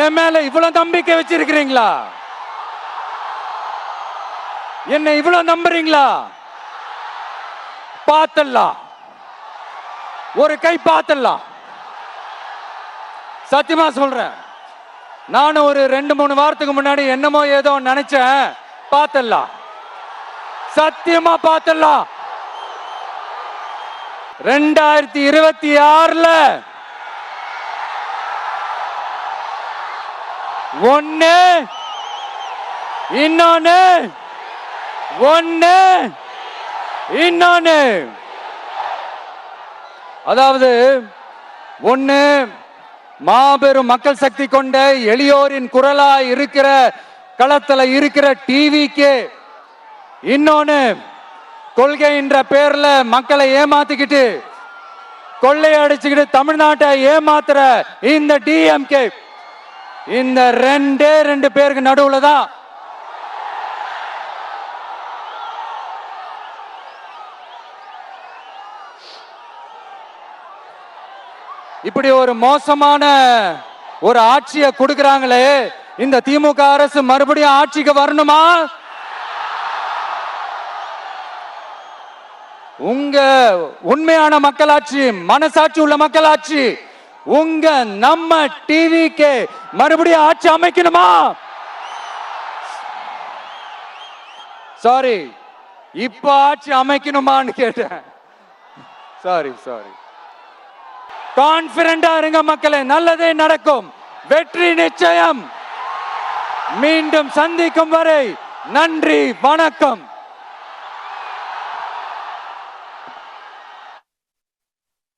என் மேல இவ்வளவு நம்பிக்கை வச்சிருக்கிறீங்களா? என்ன இவ்வளவு நம்புறீங்களா? பார்த்தலாம், ஒரு கை பார்த்தலாம். சத்தியமா சொல்றேன், நானும் ஒரு 2-3 வாரத்துக்கு முன்னாடி என்னமோ ஏதோ நினைச்சேன். பார்த்தலாம், சத்தியமா பார்த்தலாம். 2026ல ஒண்ணு இன்னொன்னு, ஒண்ணு இன்னொன்னு. அதாவது ஒண்ணு, மாபெரும் மக்கள் சக்தி கொண்ட எளியோரின் குரலா இருக்கிற களத்துல இருக்கிற டிவிக்கு, இன்னொன்னு கொள்கை என்ற பேர்ல மக்களை ஏமாத்திக்கிட்டு கொள்ளையடிச்சுக்கிட்டு தமிழ்நாட்டை ஏமாத்துற இந்த டிஎம்கே. இந்த ரெண்டு பேருக்கு நடுவுல தான் இப்படி ஒரு மோசமான ஒரு ஆட்சியை கொடுக்கறாங்களே. இந்த திமுக அரசு மறுபடியும் ஆட்சிக்கு வரணுமா? உங்க உண்மையான மக்களாட்சி, மனசாட்சி உள்ள மக்களாட்சி, உங்க நம்ம டிவிக்கு மறுபடியும் ஆட்சி அமைக்கணுமா? சாரி, இப்ப ஆட்சி அமைக்கணுமான்னு கேட்டேன். சாரி. கான்பிடண்டா இருங்க மக்களே, நல்லதே நடக்கும், வெற்றி நிச்சயம். மீண்டும் சந்திக்கும் வரை நன்றி, வணக்கம்.